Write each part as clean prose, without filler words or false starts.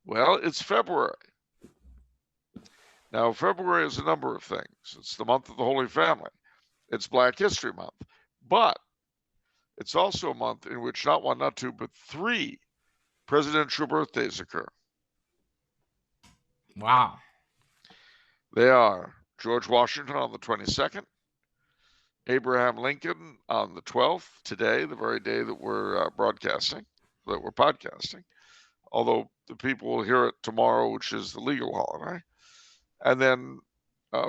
Well, it's February. Now, February is a number of things. It's the month of the Holy Family. It's Black History Month. But it's also a month in which not one, not two, but three presidential birthdays occur. Wow. They are George Washington on the 22nd, Abraham Lincoln on the 12th, today, the very day that we're podcasting, although the people will hear it tomorrow, which is the legal holiday. And then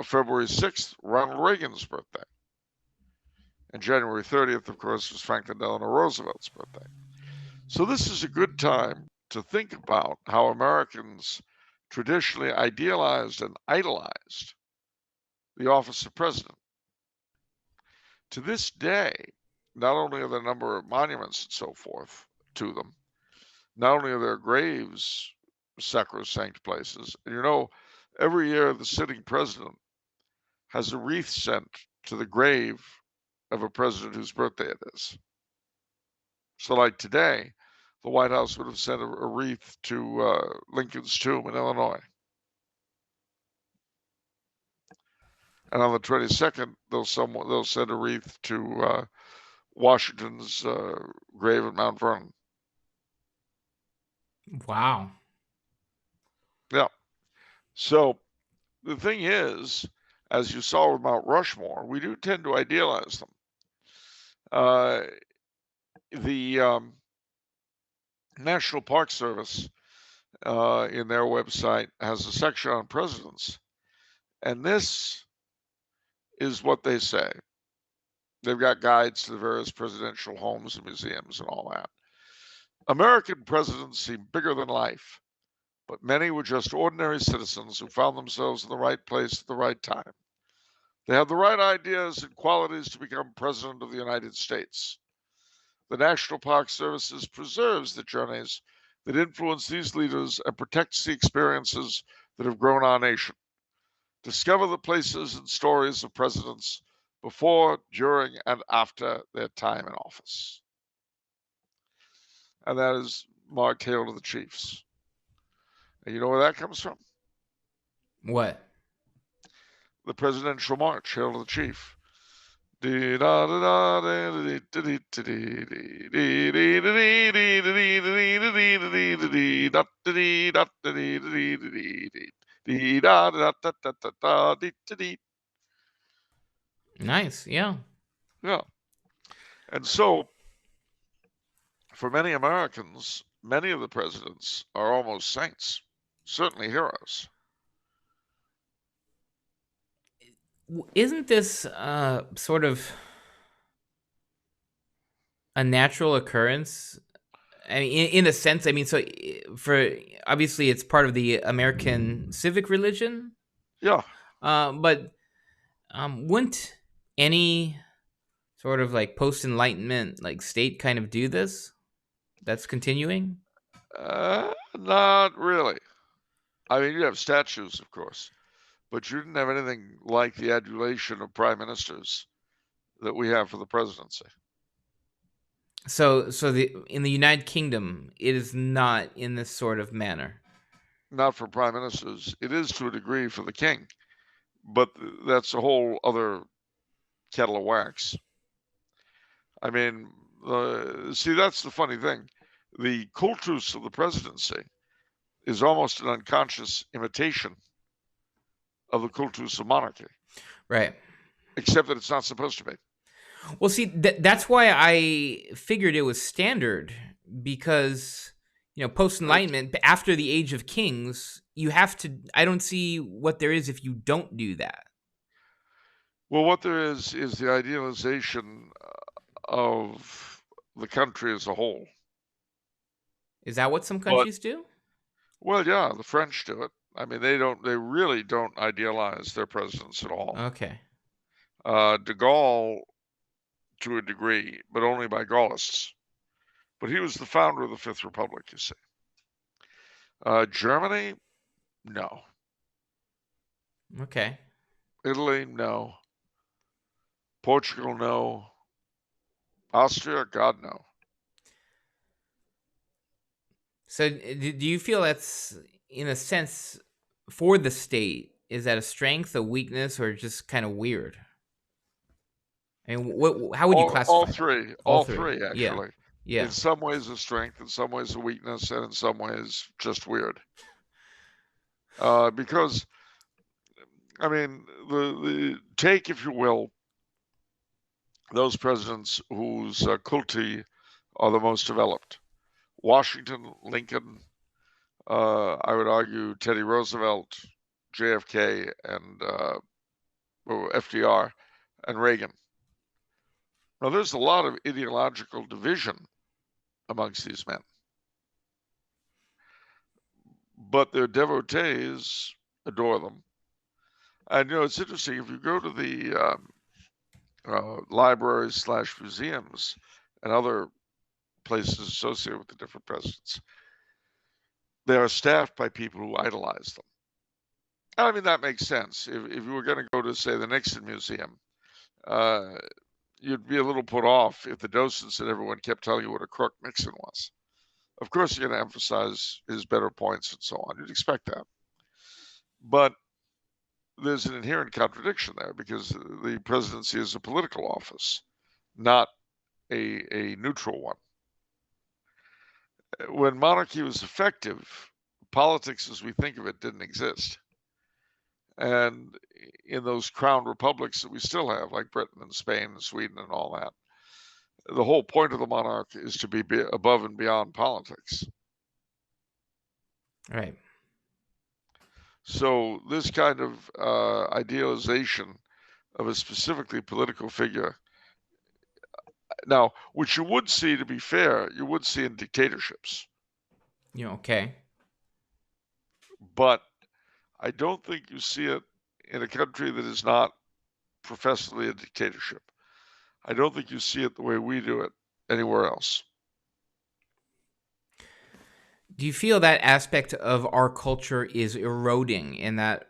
February 6th, Ronald Reagan's birthday. And January 30th, of course, was Franklin Delano Roosevelt's birthday. So this is a good time to think about how Americans traditionally idealized and idolized the office of president. To this day, not only are there a number of monuments and so forth to them, not only are their graves sacrosanct places, and you know, every year the sitting president has a wreath sent to the grave of a president whose birthday it is. So, like today, the White House would have sent a wreath to Lincoln's tomb in Illinois. And on the 22nd, they'll send a wreath to Washington's grave at Mount Vernon. Wow. Yeah. So the thing is, as you saw with Mount Rushmore, we do tend to idealize them. The National Park Service in their website has a section on presidents, and this is what they say. They've got guides to the various presidential homes and museums and all that. American presidents seem bigger than life, but many were just ordinary citizens who found themselves in the right place at the right time. They had the right ideas and qualities to become president of the United States. The National Park Service preserves the journeys that influence these leaders and protects the experiences that have grown our nation. Discover the places and stories of presidents before, during, and after their time in office. And that is marked Hail to the Chiefs. And you know where that comes from? What? The Presidential March, Hail to the Chief. Nice. Yeah. Yeah. And so, for many Americans, many of the presidents are almost saints, certainly heroes. Isn't this sort of a natural occurrence? I mean, in a sense, I mean, so for obviously it's part of the American civic religion. Yeah. But wouldn't any sort of like post-enlightenment like state kind of do this? That's continuing? Not really. I mean, you have statues, of course, but you didn't have anything like the adulation of prime ministers that we have for the presidency. So in the United Kingdom, it is not in this sort of manner. Not for prime ministers. It is to a degree for the king, but that's a whole other kettle of wax. I mean, see, that's the funny thing. The cultus of the presidency is almost an unconscious imitation of the cultus of monarchy. Right. Except that it's not supposed to be. Well, see, that's why I figured it was standard, because, you know, post-enlightenment, after the age of kings, you have to, I don't see what there is if you don't do that. Well, what there is the idealization of the country as a whole. Is that what some countries do? Well, yeah, the French do it. I mean, they really don't idealize their presidents at all. Okay. De Gaulle, to a degree, but only by Gaullists. But he was the founder of the Fifth Republic, you see. Germany, no. Okay. Italy, no. Portugal, no. Austria, God, no. So, do you feel that's, in a sense, for the state, is that a strength, a weakness, or just kind of weird? I mean, how would you All classify that? three, All all three. three Yeah. actually. In Yeah. some ways a strength, in some ways a weakness, and in some ways just weird. Because I mean, the take, if you will, those presidents whose culti are the most developed. Washington, Lincoln, I would argue Teddy Roosevelt, JFK, and FDR, and Reagan. Now, there's a lot of ideological division amongst these men, but their devotees adore them. And it's interesting, if you go to the libraries slash museums and other places associated with the different presidents, they are staffed by people who idolize them. I mean, that makes sense. If you were going to go to, say, the Nixon Museum, uh, you'd be a little put off if the docents and everyone kept telling you what a crook Nixon was. Of course, you're going to emphasize his better points and so on. You'd expect that. But there's an inherent contradiction there because the presidency is a political office, not a neutral one. When monarchy was effective, politics as we think of it didn't exist. And in those crown republics that we still have, like Britain and Spain and Sweden and all that, the whole point of the monarch is to be above and beyond politics. Right. So this kind of idealization of a specifically political figure, now, which you would see, to be fair, you would see in dictatorships. Okay. But I don't think you see it in a country that is not professedly a dictatorship. I don't think you see it the way we do it anywhere else. Do you feel that aspect of our culture is eroding and that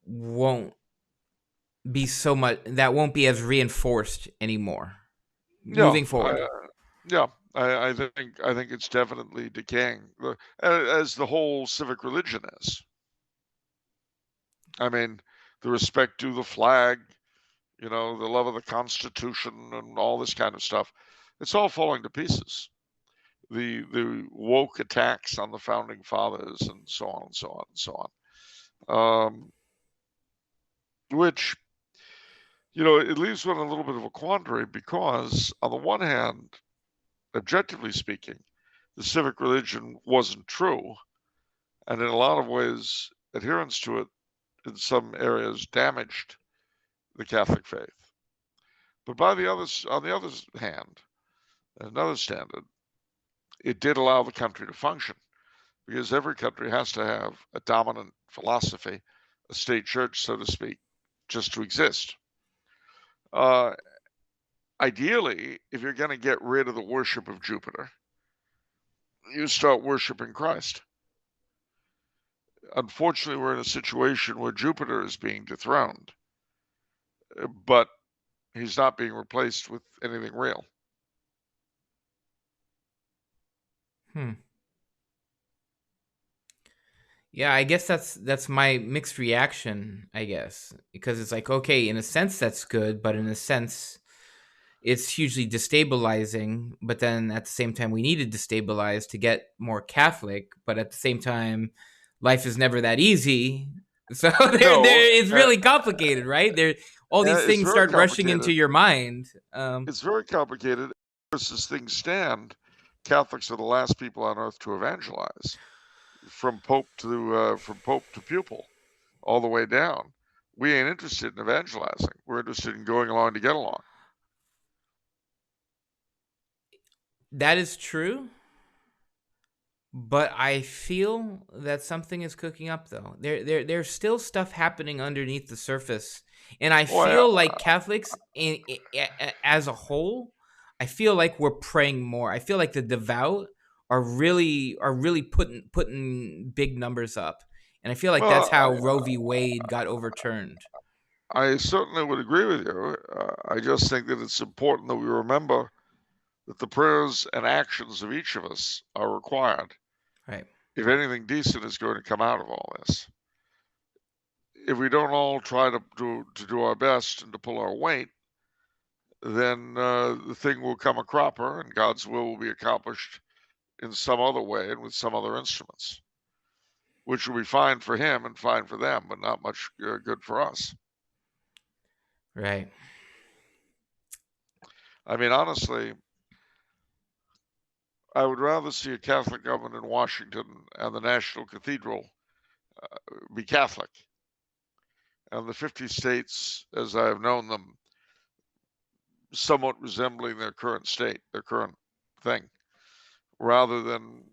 won't be so much, that won't be as reinforced anymore Yeah, moving forward? I think it's definitely decaying, as the whole civic religion is. I mean, the respect to the flag, the love of the Constitution, and all this kind of stuff. It's all falling to pieces. The woke attacks on the founding fathers, and so on and so on and so on, which it leaves one in a little bit of a quandary because, on the one hand, objectively speaking, the civic religion wasn't true, and in a lot of ways, adherence to it in some areas damaged the Catholic faith. But on the other hand, another standard, it did allow the country to function because every country has to have a dominant philosophy, a state church, so to speak, just to exist. Ideally, if you're going to get rid of the worship of Jupiter, you start worshiping Christ. Unfortunately, we're in a situation where Jupiter is being dethroned, but he's not being replaced with anything real. Yeah, I guess that's my mixed reaction, I guess, because it's like, okay, in a sense that's good, but in a sense it's hugely destabilizing, but then at the same time we need to destabilize to get more Catholic, but at the same time life is never that easy. So No, it's really complicated, right? There all these it's things very start rushing into complicated. your mind. It's very complicated. As things stand, Catholics are the last people on earth to evangelize, from pope to pupil, all the way down. We ain't interested in evangelizing. We're interested in going along to get along. That is true. But I feel that something is cooking up, though. There's still stuff happening underneath the surface, and I Well, feel like Catholics, as a whole, I feel like we're praying more. I feel like the devout are really putting big numbers up, and I feel like that's well, how Roe v. Wade got overturned. I certainly would agree with you. I just think that it's important that we remember that the prayers and actions of each of us are required. Right. if anything decent is going to come out of all this. If we don't all try to do our best and to pull our weight, then the thing will come a cropper, and God's will be accomplished in some other way and with some other instruments, which will be fine for him and fine for them, but not much good for us. Right. I mean, honestly, I would rather see a Catholic government in Washington and the National Cathedral be Catholic, and the 50 states, as I have known them, somewhat resembling their current state, their current thing, rather than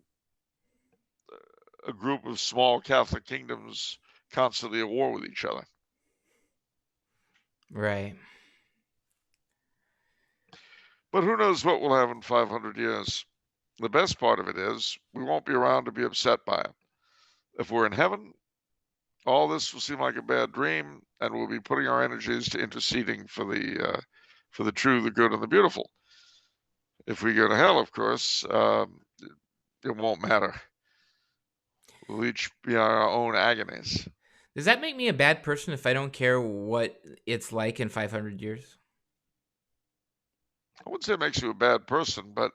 a group of small Catholic kingdoms constantly at war with each other. Right. But who knows what we'll have in 500 years? The best part of it is we won't be around to be upset by it. If we're in heaven, all this will seem like a bad dream, and we'll be putting our energies to interceding for the true, the good, and the beautiful. If we go to hell, of course, it won't matter. We'll each be on our own agonies. Does that make me a bad person if I don't care what it's like in 500 years? I wouldn't say it makes you a bad person, but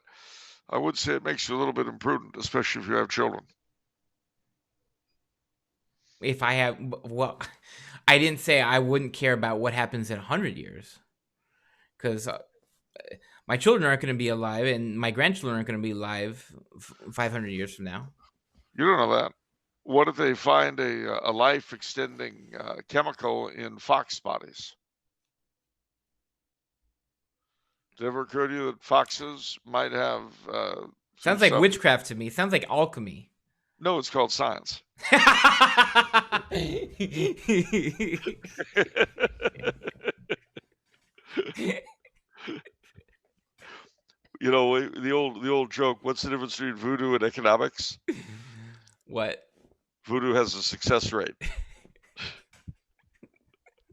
I would say it makes you a little bit imprudent, especially if you have children. If I have, well, I didn't say I wouldn't care about what happens in 100 years. Because my children aren't going to be alive, and my grandchildren aren't going to be alive 500 years from now. You don't know that. What if they find a life-extending chemical in fox bodies? Did it ever occur to you that foxes might have... Sounds like witchcraft to me. Sounds like alchemy. No, it's called science. You know, the old joke, what's the difference between voodoo and economics? What? Voodoo has a success rate.